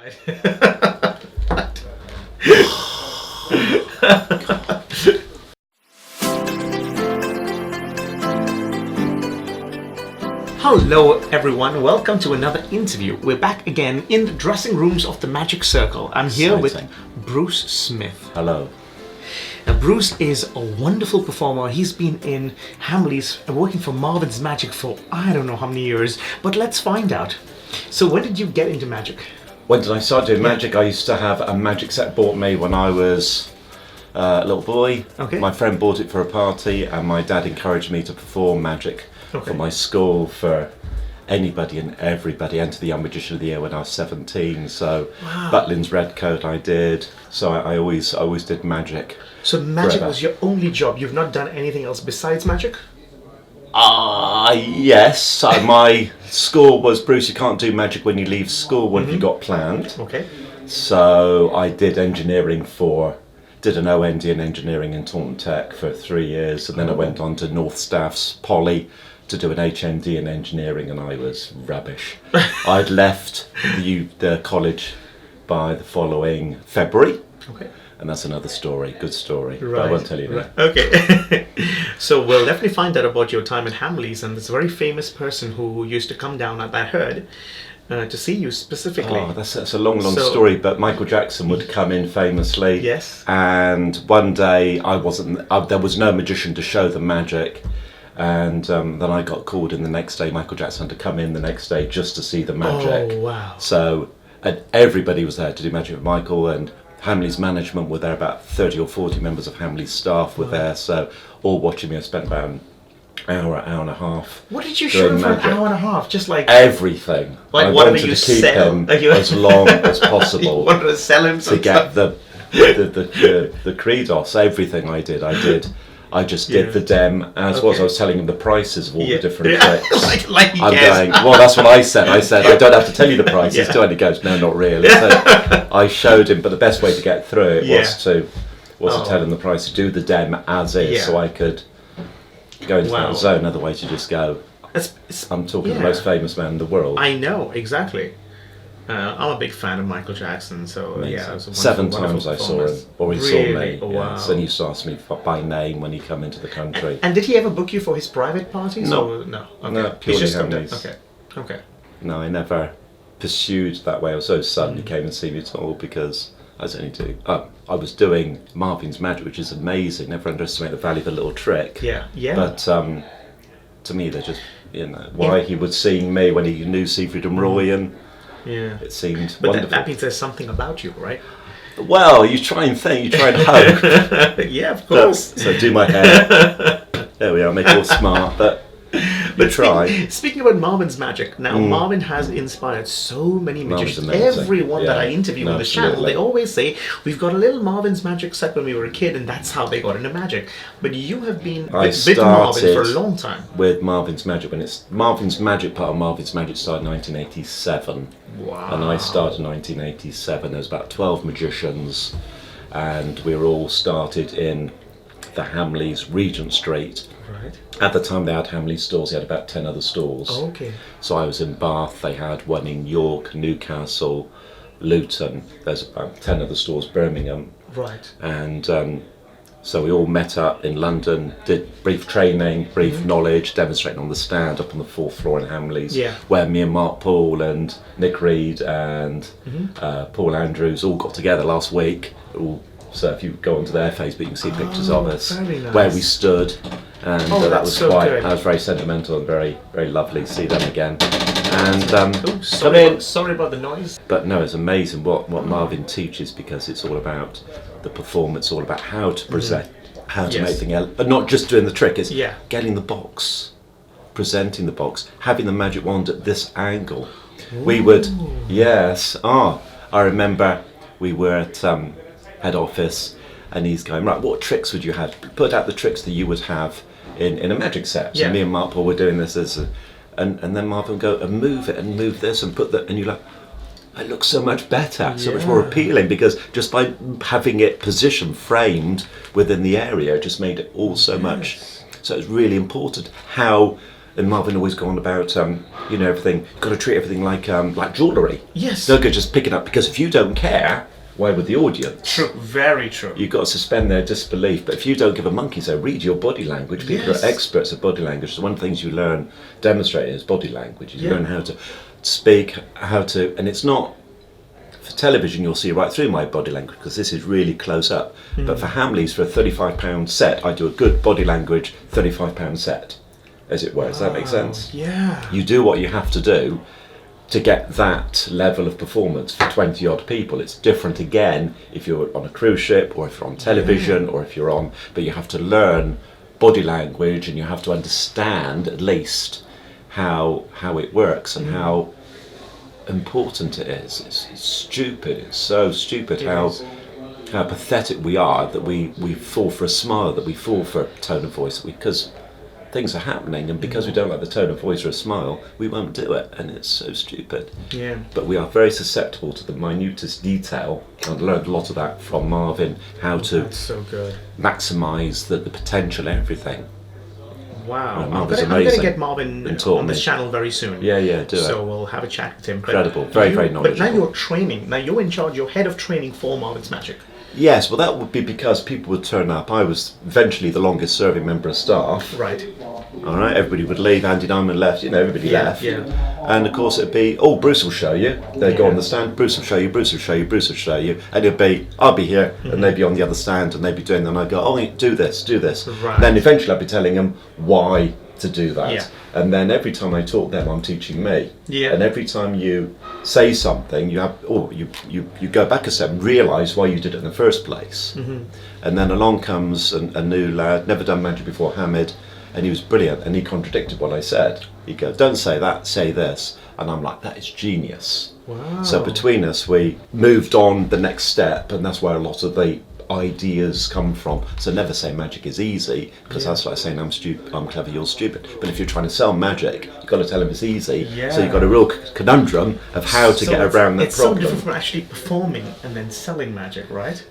Right. Hello everyone, welcome to another interview. We're back again in the dressing rooms of the Magic Circle. I'm here with Bruce Smith. Hello. Now Bruce is a wonderful performer. He's been in Hamleys and working for Marvin's Magic for I don't know how many years, but let's find out. So when did you get into magic? When did I start doing magic? I used to have a magic set bought me when I was a little boy. Okay. My friend bought it for a party and my dad encouraged me to perform magic at my school for anybody and everybody. Entered the Young Magician of the Year when I was 17, so Butlin's Red Coat I did. So I always did magic. So magic forever. was your only job? You've not done anything else besides magic? Yes. My school was, Bruce, you can't do magic when you leave school. What have you got planned? Okay. So I did engineering did an OND in engineering in Taunton Tech for 3 years, and then I went on to North Staff's Poly to do an HND in engineering, and I was rubbish. I'd left the college by the following February. Okay. And that's another story, good story, Right. but I won't tell you now. Okay. So we'll definitely find out about your time at Hamleys and this very famous person who used to come down at that herd to see you specifically. Oh, that's a long story, but Michael Jackson would come in famously. Yes. And one day there was no magician to show the magic. And then I got called in the next day. Michael Jackson had to come in the next day just to see the magic. Oh, wow. So and everybody was there to do magic with Michael, and Hamleys management were there. About 30 or 40 members of Hamleys staff were there, so all watching me. I spent about an hour and a half. What did you show for an hour and a half? Just like everything. Like I what wanted did you to keep sell? him as long as possible. You wanted to sell him some to get stuff? the credos. Everything I did. I just did the dem as was. I was telling him the prices of all the different tricks. like he I'm cares. going, well, that's what I said. I said, I don't have to tell you the prices, do I? And he goes, no, not really. So I showed him, but the best way to get through it was to tell him the price, to do the dem as is, so I could go into that zone. Otherwise, you just go, I'm talking the most famous man in the world. I know, exactly. I'm a big fan of Michael Jackson, so yeah. It was a 7 wonderful times I saw him, or he saw me. Oh, wow. Yes, and he used to ask me by name when he come into the country. And did he ever book you for his private parties? No. Or? No. Okay. No, purely He's just Hamleys. Okay. No, I never pursued that way. I was so sudden he came and see me at all because I was I was doing Marvin's Magic, which is amazing. Never underestimate the value of a little trick. Yeah. But to me, they're just why he was seeing me when he knew Siegfried and Roy, and it seemed wonderful. That means there's something about you, right? Well, you try and think, you try and hope. Yeah, of course. So do my hair. There we are, make it all smart, but try. Speaking about Marvin's Magic, now Marvin has inspired so many magicians. Everyone that I interview on the channel, they always say, we've got a little Marvin's Magic set when we were a kid, and that's how they got into magic. But you have been with Marvin for a long time. With Marvin's Magic, when it's Marvin's Magic, part of Marvin's Magic started in 1987. Wow. And I started in 1987. There was about 12 magicians, and we were all started in the Hamleys, Regent Street. Right. At the time they had Hamleys stores, they had about 10 other stores. Oh, okay. So I was in Bath, they had one in York, Newcastle, Luton, there's about 10 other stores, Birmingham. Right. And so we all met up in London, did brief training, brief knowledge, demonstrating on the stand up on the 4th floor in Hamleys, where me and Mark Paul and Nick Reed and Paul Andrews all got together last week. So if you go onto their Facebook, you can see pictures of us, where we stood, and that was that was very sentimental and very, very lovely to see them again. And sorry about the noise. But no, it's amazing what Marvin teaches, because it's all about the performance, all about how to present, how to make things, but not just doing the trick. It's getting the box, presenting the box, having the magic wand at this angle. Ooh. We would, I remember we were at head office, and he's going, right, what tricks would you have? Put out the tricks that you would have in a magic set. So me and Mark Paul were doing this and then Marvin would go and move it and move this and put that, and you're like, it looks so much better, so much more appealing, because just by having it positioned, framed within the area, just made it all so much. So it's really important how And Marvin always gone about, you know, everything. You've got to treat everything like jewellery. Yes. Don't go just pick it up, because if you don't care, why would the audience? True, very true. You've got to suspend their disbelief. But if you don't give a monkey's a read your body language, people are experts at body language. So one of the things you learn demonstrating is body language. You learn how to speak, and it's not, for television you'll see right through my body language because this is really close up. But for Hamleys, for a £35 set, I do a good body language £35 set, as it were. Does that make sense? Yeah. You do what you have to do to get that level of performance for 20 odd people. It's different again if you're on a cruise ship or if you're on television or if you're on, but you have to learn body language and you have to understand at least how it works and how important it is. It's stupid, it's so stupid how pathetic we are that we fall for a smile, that we fall for a tone of voice, because things are happening, and because we don't like the tone of voice or a smile, we won't do it, and it's so stupid. Yeah. But we are very susceptible to the minutest detail, and I learned a lot of that from Marvin, how to maximise the potential in everything. Wow. I'm Marvin's going to get Marvin on this channel very soon. Yeah, do it. So we'll have a chat with him. Incredible, very knowledgeable. But now you're training, now you're in charge, you're head of training for Marvin's Magic. Yes, well that would be because people would turn up. I was eventually the longest serving member of staff. Right. All right, everybody would leave, Andy Diamond left, you know, everybody left. Yeah. And of course it'd be, oh, Bruce will show you. They'd go on the stand, Bruce will show you, Bruce will show you, Bruce will show you. And it'd be, I'll be here, and they'd be on the other stand, and they'd be doing that, and I'd go, oh, do this. Right. And then eventually I'd be telling them why to do that. Yeah. And then every time I taught them, I'm teaching me. Yeah. And every time you say something, you have, you go back a step and realise why you did it in the first place. And then along comes a new lad, never done magic before, Hamid, and he was brilliant, and he contradicted what I said. He'd go, don't say that, say this. And I'm like, that is genius. Wow. So between us, we moved on the next step, and that's where a lot of the ideas come from. So never say magic is easy, because that's like saying I'm stupid, I'm clever, you're stupid. But if you're trying to sell magic, you've got to tell them it's easy. So you've got a real conundrum of how to get around that problem. It's so different from actually performing and then selling magic, right?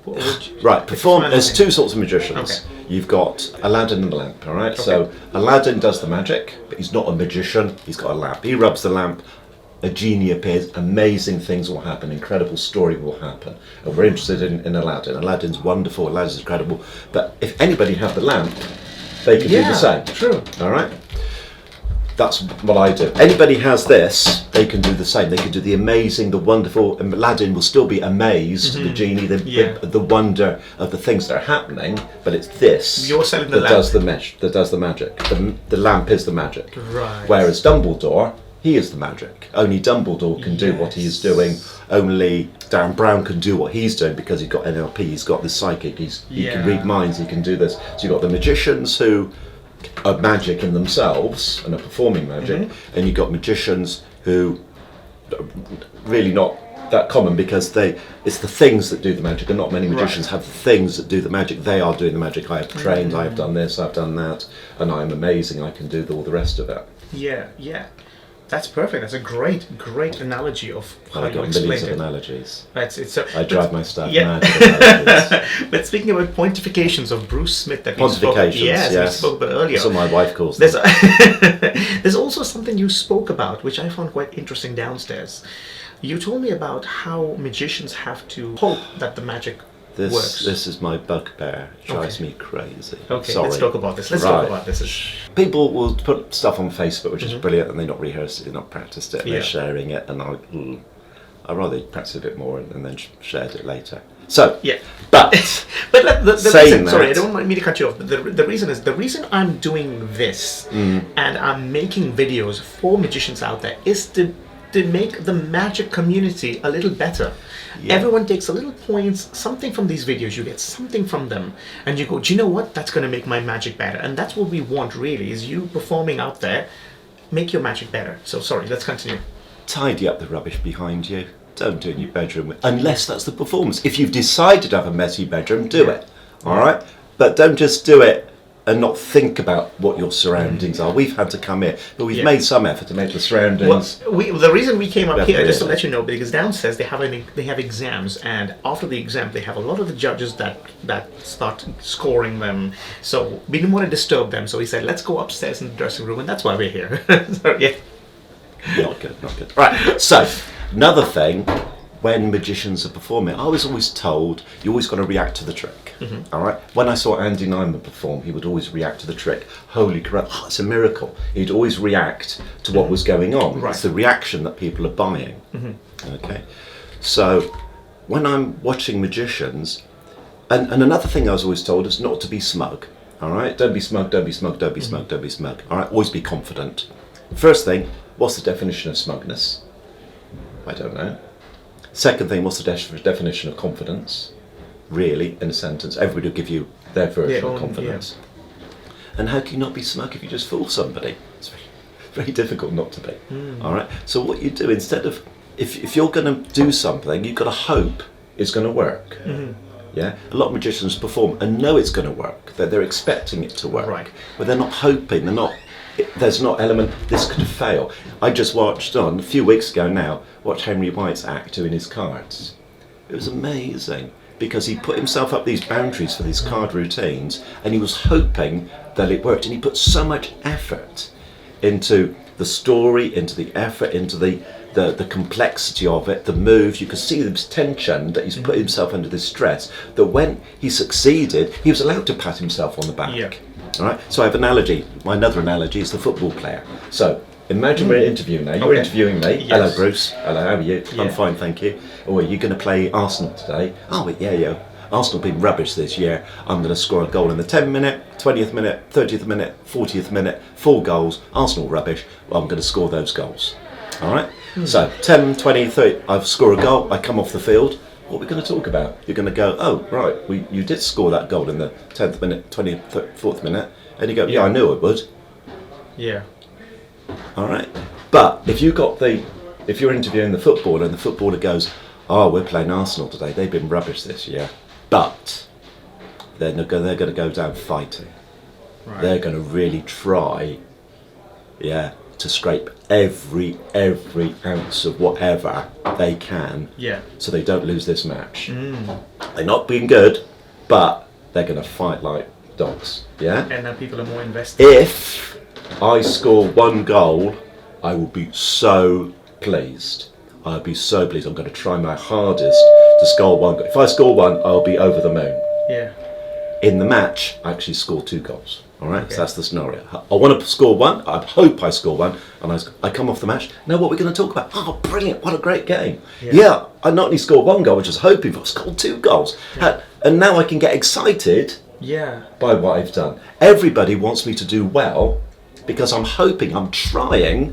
There's two sorts of magicians. You've got Aladdin and the lamp, all right? So Aladdin does the magic, but he's not a magician, he's got a lamp. He rubs the lamp, a genie appears, amazing things will happen, incredible story will happen. And we're interested in Aladdin. Aladdin's wonderful, Aladdin's incredible, but if anybody had the lamp, they could do the same. True. All right? That's what I do. Anybody has this, they can do the same. They can do the amazing, the wonderful, and Aladdin will still be amazed, the genie, the wonder of the things that are happening, but it's this that does the magic. The lamp is the magic. Right. Whereas Dumbledore, he is the magic. Only Dumbledore can do what he is doing. Only Dan Brown can do what he's doing because he's got NLP, he's got the psychic, he can read minds, he can do this. So you've got the magicians who are magic in themselves and are performing magic, and you've got magicians who are really not that common because it's the things that do the magic, and not many magicians have the things that do the magic. They are doing the magic. I have trained, I have done this, I've done that, and I'm amazing, I can do all the rest of it. Yeah. That's perfect. That's a great analogy of how you explained it. I've got millions of analogies. I drive my staff mad with analogies. But speaking about pontifications of Bruce Smith that we spoke about earlier. That's what my wife calls them. There's also something you spoke about, which I found quite interesting downstairs. You told me about how magicians have to hope that the magic works. This is my bugbear. It drives me crazy. Okay, let's talk about this. Talk about this. People will put stuff on Facebook, which is brilliant, and they're not rehearsed it, they're not practiced it, and they're sharing it, and I'd rather practice a bit more and then shared it later. So, but reason, sorry, I don't mind me to cut you off. But the reason I'm doing this and I'm making videos for magicians out there is to make the magic community a little better. Everyone takes a little points, something from these videos, you get something from them, and you go, do you know what, that's going to make my magic better. And that's what we want really, is you performing out there, make your magic better. So sorry, let's continue. Tidy up the rubbish behind you. Don't do it in your bedroom, unless that's the performance. If you've decided to have a messy bedroom, do it, all right? But don't just do it and not think about what your surroundings are. We've had to come here, but we've made some effort to make the surroundings. Well, the reason we came up here, just to let you know, because downstairs they have exams, and after the exam they have a lot of the judges that start scoring them. So we didn't want to disturb them, so we said let's go upstairs in the dressing room, and that's why we're here. So, yeah. Not good, not good. Right. So another thing. When magicians are performing, I was always told you always got to react to the trick. All right. When I saw Andy Nyman perform, he would always react to the trick. Holy crap! Oh, it's a miracle. He'd always react to what was going on. Right. It's the reaction that people are buying. Okay. So when I'm watching magicians, and another thing I was always told is not to be smug. All right. Don't be smug. Don't be smug. Don't be smug. Don't be smug. All right. Always be confident. First thing, what's the definition of smugness? I don't know. Second thing, what's the definition of confidence? Really, in a sentence, everybody will give you their version of confidence. And how can you not be smug if you just fool somebody? It's very, very difficult not to be. All right. So what you do, instead of, if you're going to do something, you've got to hope it's going to work. Yeah. A lot of magicians perform and know it's going to work. They're expecting it to work, but they're not hoping. They're not. There's not element, this could fail. I just watched a few weeks ago now, watched Henry White's act doing his cards. It was amazing because he put himself up these boundaries for these card routines and he was hoping that it worked, and he put so much effort into the story, into the effort, into the complexity of it, the moves. You could see this tension that he's put himself under this stress, that when he succeeded, he was allowed to pat himself on the back. All right. So I have an analogy. My another analogy is the football player. So imagine we're interviewing now. You're interviewing me. Yes. Hello, Bruce. Hello, how are you? I'm fine, thank you. Oh, are you going to play Arsenal today? Oh, yeah. Arsenal have been rubbish this year. I'm going to score a goal in the 10th minute, 20th minute, 30th minute, 40th minute, 4 goals. Arsenal rubbish. Well, I'm going to score those goals. All right. So 10, 20, 30. I score a goal. I come off the field. What are we going to talk about? You're going to go, oh, right, you did score that goal in the 10th minute, 20th, 4th minute. And you go, yeah, I knew I would. Yeah. All right. But if you're interviewing the footballer and the footballer goes, oh, we're playing Arsenal today. They've been rubbish this year. But they're going to go down fighting. Right. They're going to really try, to scrape every ounce of whatever they can, so they don't lose this match. They're not being good, but they're going to fight like dogs. Yeah. And now people are more invested. If I score 1 goal, I will be so pleased. I'll be so pleased. I'm going to try my hardest to score 1 goal. If I score 1, I'll be over the moon. Yeah. In the match, I actually score 2 goals. All right, so that's the scenario. I want to score 1. I hope I score 1, and I come off the match. Now, what we're going to talk about? Oh, brilliant! What a great game! Yeah, I not only scored 1 goal, which I was hoping for. I scored 2 goals, and now I can get excited. By what I've done. Everybody wants me to do well because I'm hoping, I'm trying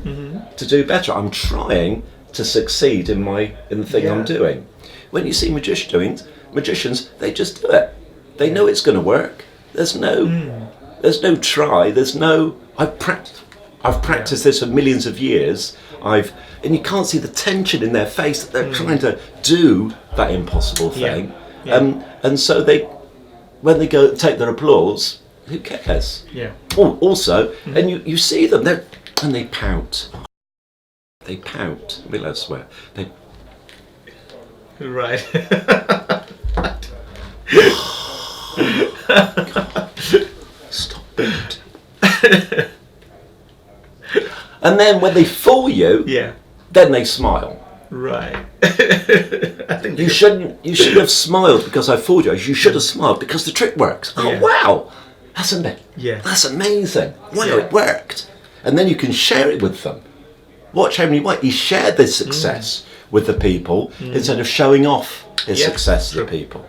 to do better. I'm trying to succeed in the thing I'm doing. When you see magicians, they just do it. They know it's going to work. There's no try. There's no. I've practiced this for millions of years. And you can't see the tension in their face that they're trying to do that impossible thing. And so when they go take their applause, who cares? Oh, also, and you see them and they pout. They pout. I mean, I swear. Right. Stop it. And then when they fool you, then they smile. Right. I think you shouldn't have smiled because I fooled you. You should have smiled because the trick works. Oh wow, that's amazing. Wow, it worked. And then you can share it with them. Watch Henry White. He shared this success with the people instead of showing off his success to the people.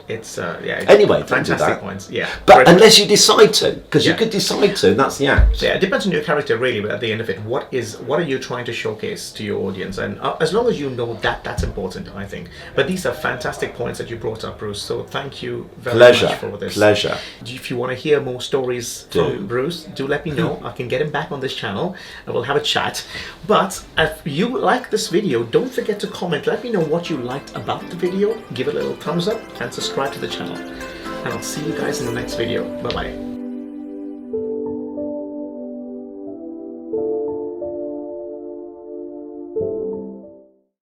It's anyway, fantastic points. But unless you decide to, because you could decide to, and that's the act. It depends on your character really. But at the end of it, what are you trying to showcase to your audience? And as long as you know that's important, I think. But these are fantastic points that you brought up, Bruce. So thank you very much for this. Pleasure. If you want to hear more stories from Bruce, do let me know. I can get him back on this channel, and we'll have a chat. But if you like this video, don't forget to comment. Let me know what you liked about the video. Give it a little thumbs up and subscribe to the channel. and I'll see you guys in the next video. Bye bye.